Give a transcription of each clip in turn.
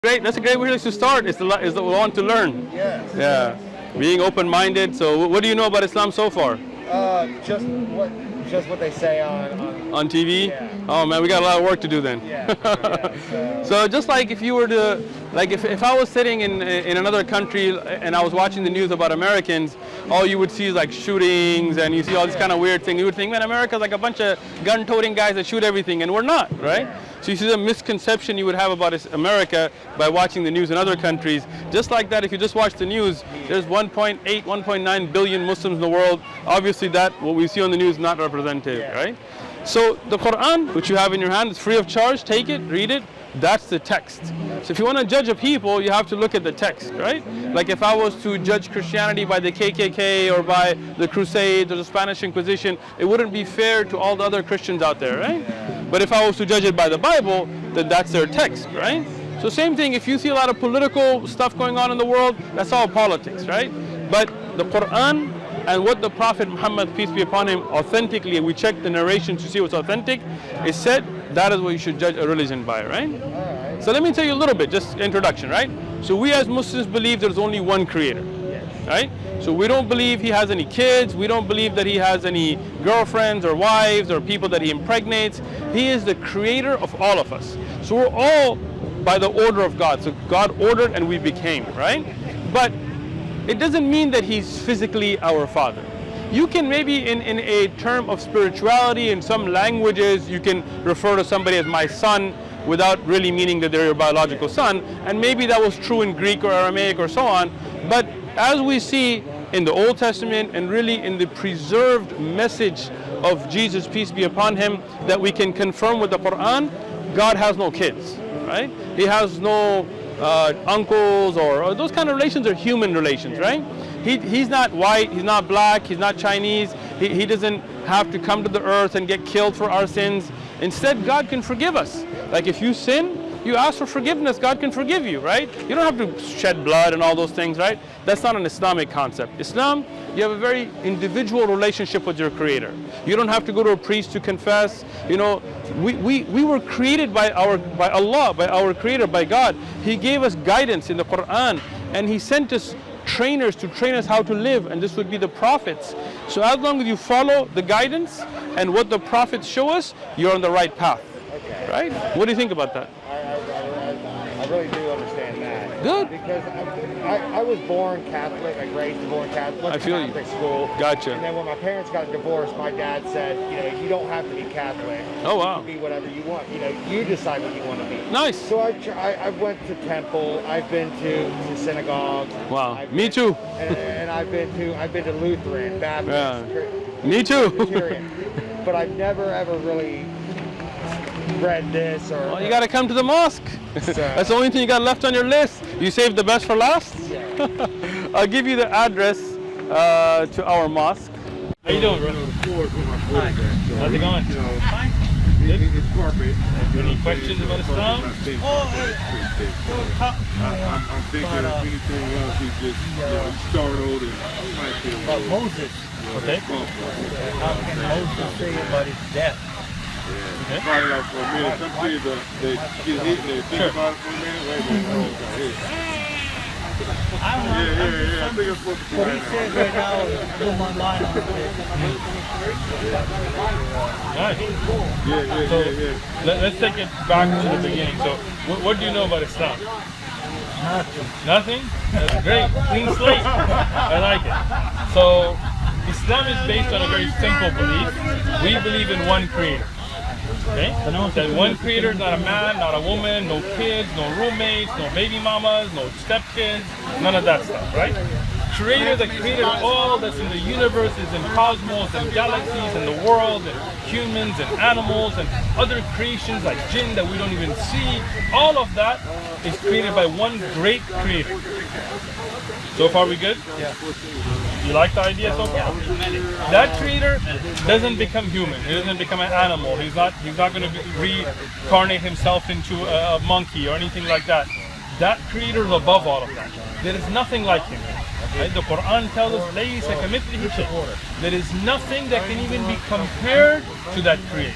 great. That's a great way to start. Is the one to learn. Yeah. Yeah. Being open-minded. So, what do you know about Islam so far? Just what they say on TV? Yeah. Oh man, we got a lot of work to do then. Yeah. So just like if you were to, like if I was sitting in another country and I was watching the news about Americans, all you would see is like shootings and you see all these kind of weird things. You would think, man, America's like a bunch of gun-toting guys that shoot everything, and we're not, right? Yeah. So you see the misconception you would have about America by watching the news in other countries. Just like that, if you just watch the news, there's 1.8, 1.9 billion Muslims in the world. Obviously that, what we see on the news, is not representative, Yeah. right? So the Quran, which you have in your hand, is free of charge. Take it, read it. That's the text. So if you want to judge a people, you have to look at the text, right? Like if I was to judge Christianity by the KKK or by the Crusades or the Spanish Inquisition, it wouldn't be fair to all the other Christians out there, right? But if I was to judge it by the Bible, then that's their text, right? So same thing, if you see a lot of political stuff going on in the world, that's all politics, right? But the Quran and what the Prophet Muhammad, peace be upon him, authentically, we check the narration to see what's authentic, is said that is what you should judge a religion by, right? Alright. So let me tell you a little bit, just introduction, right? So we as Muslims believe there's only one creator, right? So we don't believe he has any kids, we don't believe that he has any girlfriends or wives or people that he impregnates. He is the creator of all of us. So we're all by the order of God. So God ordered and we became, right? But it doesn't mean that he's physically our father. You can maybe in a term of spirituality, in some languages, you can refer to somebody as my son without really meaning that they're your biological son. And maybe that was true in Greek or Aramaic or so on. But as we see in the Old Testament and really in the preserved message of Jesus, peace be upon him, that we can confirm with the Quran, God has no kids, right? He has no uncles or those kind of relations are human relations, right? He's not white, he's not black, he's not Chinese. He doesn't have to come to the earth and get killed for our sins. Instead, God can forgive us. Like if you sin, you ask for forgiveness, God can forgive you, right? You don't have to shed blood and all those things, right? That's not an Islamic concept. Islam, you have a very individual relationship with your Creator. You don't have to go to a priest to confess. You know, we were created by Allah, by our Creator, by God. He gave us guidance in the Quran, and He sent us trainers to train us how to live, and this would be the prophets. So as long as you follow the guidance and what the prophets show us, you're on the right path. Okay. Right? What do you think about that? I really do understand that. Good. Because I was born Catholic, like raised born Catholic. Went I to feel you. Catholic school. Gotcha. And then when my parents got divorced, my dad said, you don't have to be Catholic. Oh, wow. You can be whatever you want. You decide what you want to be. Nice. So I went to temple. I've been to synagogues. Wow. Me too. And I've been to Lutheran, Baptist, Me too. Presbyterian. But I've never ever really read this or. Well, you got to come to the mosque. So, That's the only thing you got left on your list. You saved the best for last. Yeah. I'll give you the address to our mosque. How you doing, bro? Hi. How's it going? Fine. It's corporate. Any questions about Islam? I'm thinking if anything else, he just startled and might be a About little Moses. Okay. How can Moses say about his death? Yeah. Probably like for a minute. Some kids they get hit and they think about it for a minute. Wait a minute, oh, got hit. I don't know. Yeah. I think it's supposed to be What he right now. says right now is blew my mind on it. Nice. Yeah. Let's take it back to the beginning. So, what do you know about Islam? Nothing. Nothing? That's great. Clean slate. I like it. So, Islam is based on a very simple belief. We believe in one creator. Okay? That one creator is not a man, not a woman, no kids, no roommates, no baby mamas, no stepkids, none of that stuff, right? Creator that created all that's in the universes and cosmos and galaxies and the world and humans and animals and other creations like jinn that we don't even see. All of that is created by one great creator. So far we good? Yeah. You like the idea so far? That creator doesn't become human. He doesn't become an animal. He's not going to reincarnate himself into a monkey or anything like that. That creator is above all of that. There is nothing like him. Right? The Quran tells us, لَيْسَ كَمِثْلِهِ شَيْءٌ. There is nothing that can even be compared to that creator.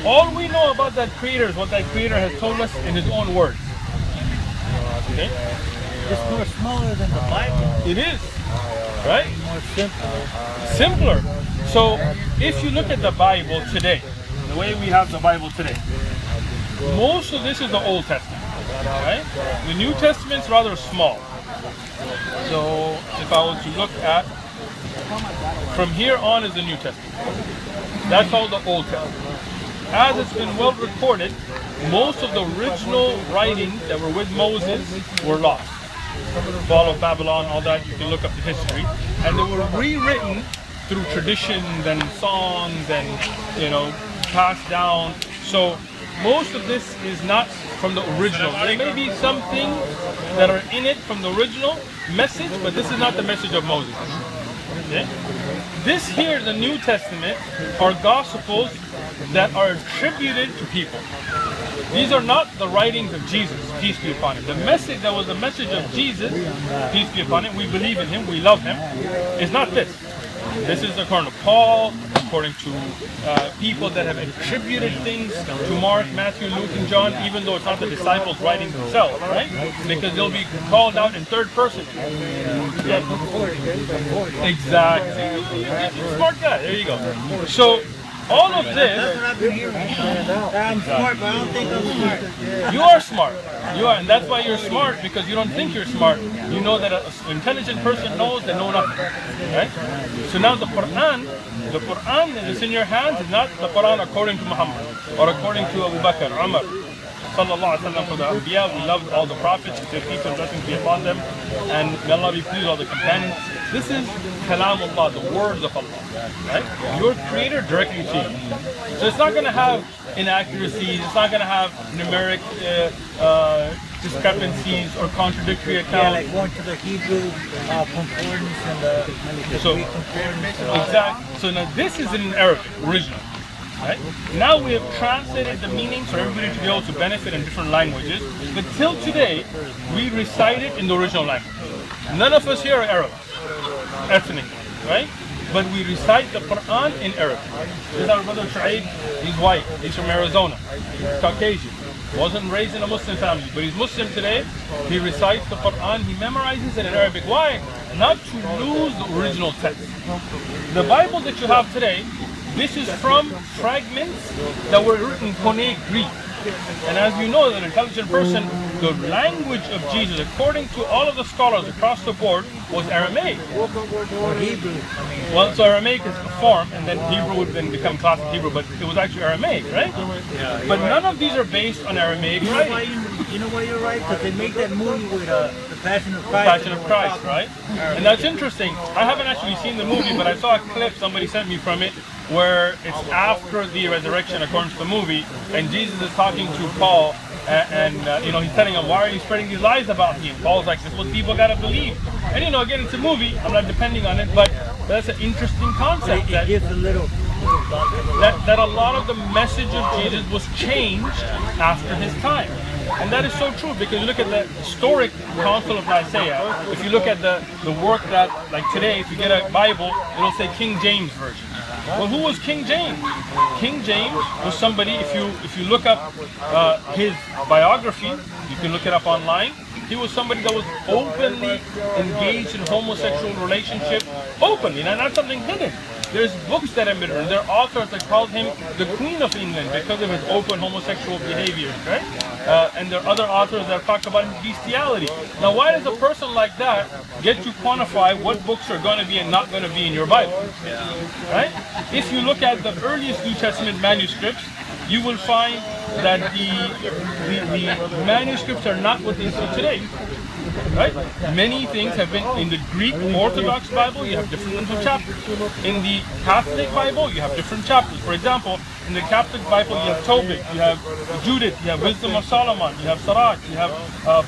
All we know about that creator is what that creator has told us in his own words. Okay? It's more smaller than the Bible. It is, right? More simple. Simpler. So if you look at the Bible today, the way we have the Bible today, most of this is the Old Testament, right? The New Testament's rather small. So if I was to look at, from here on is the New Testament. That's all the Old Testament. As it's been well recorded, most of the original writings that were with Moses were lost. Fall of Babylon, all that, you can look up the history. And they were rewritten through traditions and songs and, passed down. So most of this is not from the original. There may be some things that are in it from the original message, but this is not the message of Moses. Okay? This here, the New Testament, are gospels that are attributed to people. These are not the writings of Jesus, peace be upon him. The message that was the message of Jesus, peace be upon him, we believe in him, we love him, is not this. This is according to Paul, according to people that have attributed things to Mark, Matthew, Luke, and John, even though it's not the disciples writing themselves, right? Because they'll be called out in third person. Exactly. You're a smart guy. There you go. So all of That's this, what I've been hearing. I'm smart, but I don't think I'm smart. you are smart. You are, and that's why you're smart, because you don't think you're smart. You know that an intelligent person knows they know nothing, right? So now the Quran that is in your hands is not the Quran according to Muhammad or according to Abu Bakr, Umar, sallallahu alaihi wasallam. For the Anbiya, we love all the prophets, their peace and blessings be upon them, and may Allah be pleased with all the companions. This is Kalamullah, the words of Allah, right? Your creator directly to you. So it's not going to have inaccuracies, it's not going to have numeric discrepancies or contradictory accounts. Yeah, like going to the Hebrew concordance and the Greek concordance. And all that. Exactly. So now this is in Arabic, original. Right? Now we have translated the meanings for everybody to be able to benefit in different languages. But till today, we recite it in the original language. None of us here are Arab, ethnic, right? But we recite the Quran in Arabic. This is our brother Shu'aib. He's white. He's from Arizona. He's Caucasian. Wasn't raised in a Muslim family, but he's Muslim today. He recites the Quran. He memorizes it in Arabic. Why? Not to lose the original text. The Bible that you have today, this is from fragments that were written in Koine Greek. And as you know, as an intelligent person, the language of Jesus, according to all of the scholars across the board, was Aramaic. Or Hebrew. Well, so Aramaic is a form, and then Hebrew would then become classic Hebrew, but it was actually Aramaic, right? But none of these are based on Aramaic writing. You know why you're right? Because they make that movie with the Passion of Christ. Passion of Christ, right? And that's interesting. I haven't actually seen the movie, but I saw a clip somebody sent me from it where it's after the resurrection according to the movie, and Jesus is talking to Paul, and he's telling him, why are you spreading these lies about me? And Paul's like, this is what people gotta believe. And again, it's a movie, I'm not depending on it, but that's an interesting concept. It gives a little that a lot of the message of Jesus was changed after his time. And that is so true, because you look at the historic Council of Nicaea, if you look at the work that, like today, if you get a Bible, it'll say King James Version. Well, who was King James? King James was somebody, if you look up his biography, you can look it up online, he was somebody that was openly engaged in homosexual relationship, openly, not something hidden. There's books that have been written. There are authors that called him the Queen of England because of his open homosexual behavior, right? And there are other authors that talk about his bestiality. Now, why does a person like that get to quantify what books are going to be and not going to be in your Bible? Right? If you look at the earliest New Testament manuscripts, you will find that the manuscripts are not what they see today. Right? Many things have been in the Greek Orthodox Bible, you have different ones of chapters. In the Catholic Bible, you have different chapters. For example, in the Catholic Bible, you have Tobit, you have Judith, you have Wisdom of Solomon, you have Sirach, you have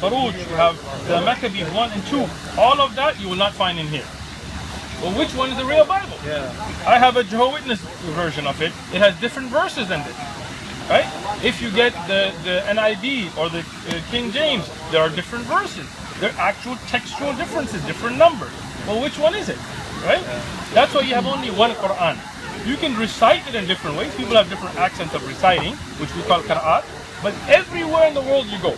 Baruch, you have the Maccabees 1 and 2. All of that you will not find in here. Well, which one is the real Bible? I have a Jehovah's Witness version of it. It has different verses than this. Right? If you get the NIV or the King James, there are different verses. There are actual textual differences, different numbers. Well, which one is it? Right? That's why you have only one Quran. You can recite it in different ways. People have different accents of reciting, which we call qira'at. But everywhere in the world you go,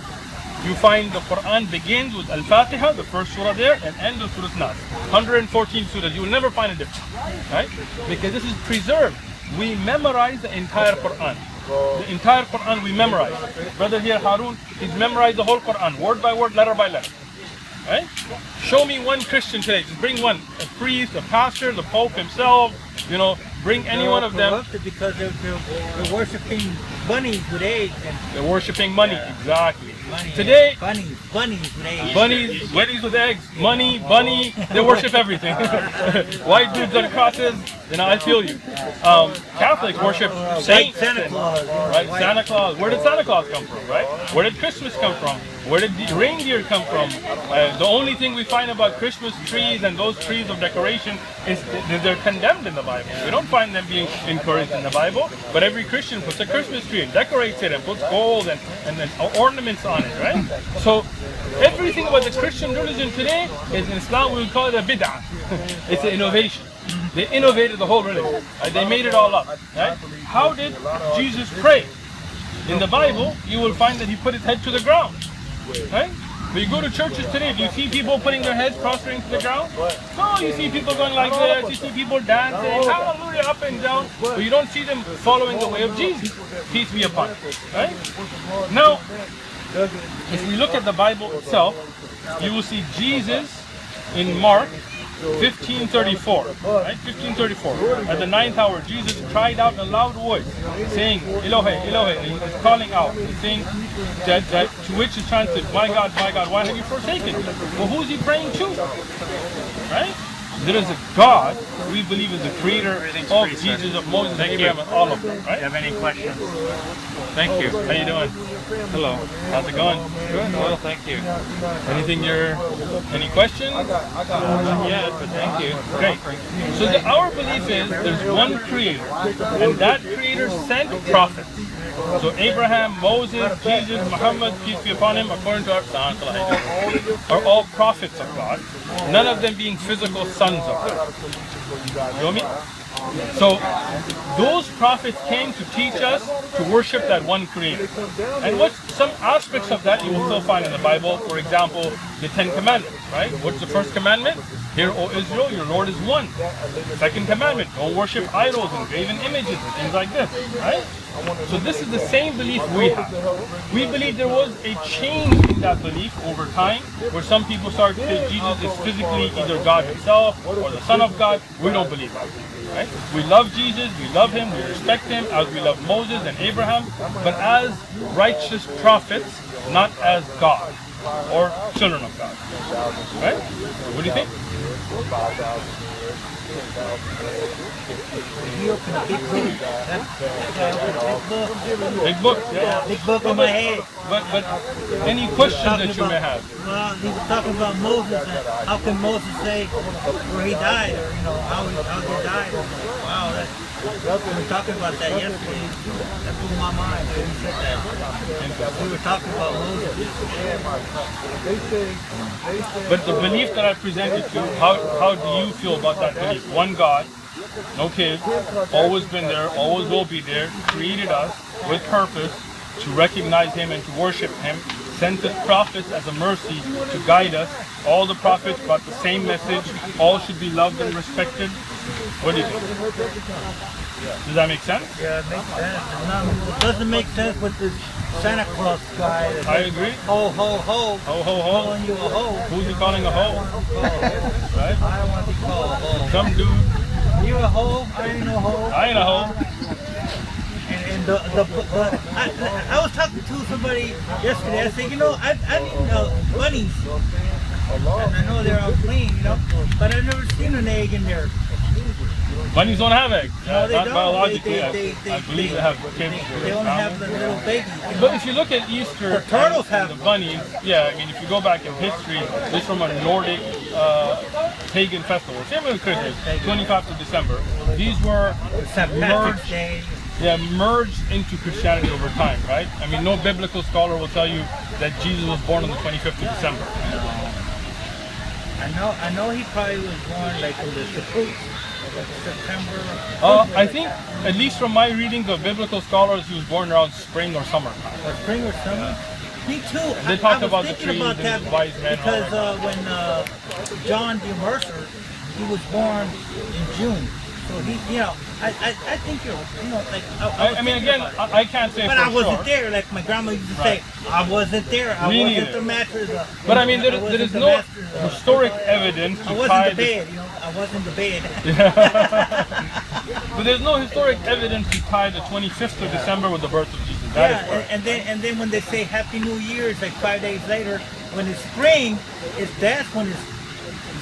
you find the Quran begins with Al-Fatiha, the first surah there, and ends with Surah Nas. 114 surahs. You will never find a difference, right? Because this is preserved. We memorize the entire Quran. The entire Quran we memorize. Brother here, Harun, he's memorized the whole Quran, word by word, letter by letter. Right? Show me one Christian today. Just bring one. A priest, a pastor, the Pope himself. You know, bring any one of them. Because they're worshiping bunnies with eggs. They're worshiping money. Exactly. Money, Today, bunnies with eggs. bunnies, weddings with eggs, money, bunny, they worship everything. White dudes on crosses, you know, I feel you. Catholics worship saints. Santa Claus. Right? Santa Claus. Where did Santa Claus come from, right? Where did Christmas come from? Where did the reindeer come from? The only thing we find about Christmas trees and those trees of decoration is that they're condemned in the Bible. We don't find them being encouraged in the Bible, but every Christian puts a Christmas tree and decorates it and puts gold and ornaments on it, right? So everything about the Christian religion today is in Islam, we would call it a bid'ah. It's an innovation. They innovated the whole religion. They made it all up, right? How did Jesus pray? In the Bible, you will find that he put his head to the ground, right? When you go to churches today, do you see people putting their heads prostrate to the ground? No, you see people going like this, you see people dancing, hallelujah, up and down, but you don't see them following the way of Jesus. Peace be upon him, right? Now, if we look at the Bible itself, you will see Jesus in Mark 15:34, right? 15:34. At the 9th hour, Jesus cried out in a loud voice, saying, Elohe, Elohe, and he's calling out. He's saying that to which is translated, my God, why have you forsaken me? Well, who's he praying to? Right? There is a God we believe is the creator of Jesus, of Moses, and Abraham, and all of them, right? Do you have any questions? Thank you. How you doing? Hello. How's it going? Good. Well, thank you. Anything any questions? Not yet, but thank you. Great. So our belief is there's one creator, and that creator sent prophets. So Abraham, Moses, Jesus, Muhammad, peace be upon him, according to our are all prophets of God, none of them being physical sons of God. You know me? So those prophets came to teach us to worship that one creator. And what's some aspects of that you will still find in the Bible? For example, the 10 Commandments, right? What's the first commandment? Hear, O Israel, your Lord is one. Second commandment, don't worship idols and graven images and things like this, right? So this is the same belief we have. We believe there was a change in that belief over time, where some people started to say Jesus is physically either God himself or the Son of God. We don't believe that. Right? We love Jesus, we love him, we respect him as we love Moses and Abraham, but as righteous prophets, not as God or children of God. Right? What do you think? He opened a big book. Big book, yeah. Big book on my head. But any questions that you may have? Well, he was talking about Moses and how can Moses say where he died, or how he died. Wow, we were talking about that yesterday. That blew my mind when he said that. We were talking about Moses. But the belief that I presented to you, how do you feel about that belief? One God, no kids, always been there, always will be there, created us with purpose to recognize him and to worship him, sent his prophets as a mercy to guide us. All the prophets brought the same message. All should be loved and respected. What do you think? Does that make sense? Yeah, it makes sense. It doesn't make sense with this Santa Claus guy. I agree. Ho, ho, ho. Ho, ho, ho. Calling you a ho. Who's he calling a ho? Right? I don't want to be called a ho. Some dude. You a ho? I ain't no ho. I ain't a ho. And I was talking to somebody yesterday. I said, I need bunnies. And I know they're all clean, but I've never seen an egg in there. Bunnies don't have eggs. No, they not don't. biologically. I believe they have kids. They only have the little babies. But if you look at Easter, The turtles have the bunnies. Yeah, I mean, if you go back in history, this is from a Nordic pagan festival. Same with Christmas, 25th of December. These were St. Patrick's Day. merged into Christianity over time, right? I mean, no biblical scholar will tell you that Jesus was born on the 25th of December. I know he probably was born like in the September. I think, at least from my readings of biblical scholars, he was born around spring or summer. Or spring or summer? Me too. They talk I was about the thinking trees about and that the wise men. because when John D. Mercer, he was born in June. So he, I think you're, like. I mean, again, I can't say but for I wasn't sure. there. Like my grandma used to Right. say, I wasn't there. I Me wasn't neither. the master. But I mean, there is no historic evidence I to wasn't tie the bed. I wasn't the bed. But there's no historic evidence to tie the 25th of December with the birth of Jesus. That is Yeah, correct. and then when they say Happy New Year, it's like 5 days later. When it's spring, that's when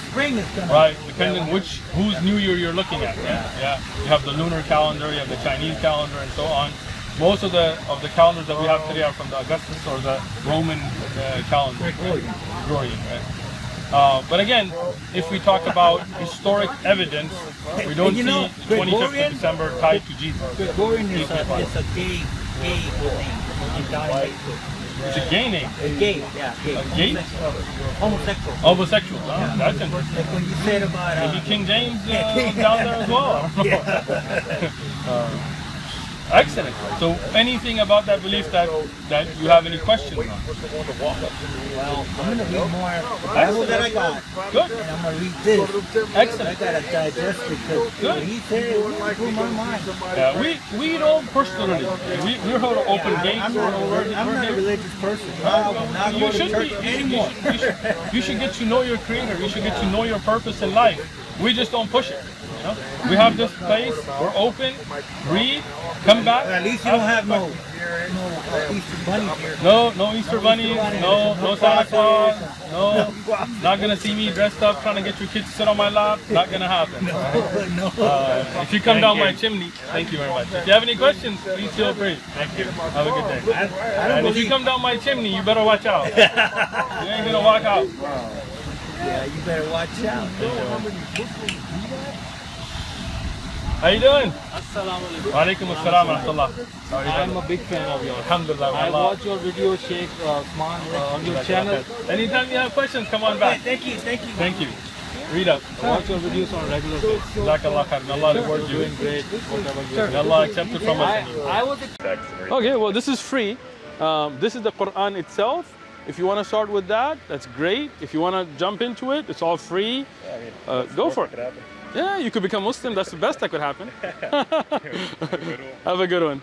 spring is gonna. Right, depending whose New Year you're looking at. Yeah. You have the lunar calendar, you have the Chinese calendar, and so on. Most of the calendars that we have today are from the Augustus or the Roman calendar. Gregorian, right? But again, if we talk about historic evidence, we don't see 25th of December tied to Jesus. Gregorian is a gay name in Dawah. It's a gay name. Gay, yeah, gay. A gay? Homosexual. Homosexual. Oh, that's interesting. Like when you said about Maybe King James was down there as well. I don't know. Excellent. So anything about that belief that you have any questions on? Well, I'm gonna read more Bible that I got. Good. And I'm gonna read this. Excellent. I gotta digest it because Good. he said it blew my mind. Yeah, we don't push the religion. We're here to open gates. I'm not a religious person. I will not You go to should church be. anymore. You should get to know your Creator. You should get to know your purpose in life. We just don't push it. We have this place. We're open. Read. Come back. At least you don't have no Easter bunnies here. No Easter bunnies. No Santa Claus. No. Not gonna see me dressed up trying to get your kids to sit on my lap. Not gonna happen. No. If you come down my chimney, thank you very much. If you have any questions, please feel free. Thank you. Have a good day. I don't And if you believe. come down my chimney, you better watch out. You ain't gonna walk out. Yeah, you better watch out. How you doing? Assalamu alaikum. Wa alaikum assalam wa rahmatullah. How are you I'm doing? a big fan of yours. Alhamdulillah. I Allah. watch your video, Sheikh Osman, on your channel. Anytime you have questions, come on back. Thank you. Thank you. Read up. I watch your videos on a regular basis. Jazakallah khair. May Allah reward you. Doing great, whatever you're May Allah accept it from us. I was Okay, well, this is free. This is the Quran itself. If you want to start with that, that's great. If you want to jump into it, it's all free. Go for it. Yeah, you could become Muslim. That's the best that could happen. Have a good one.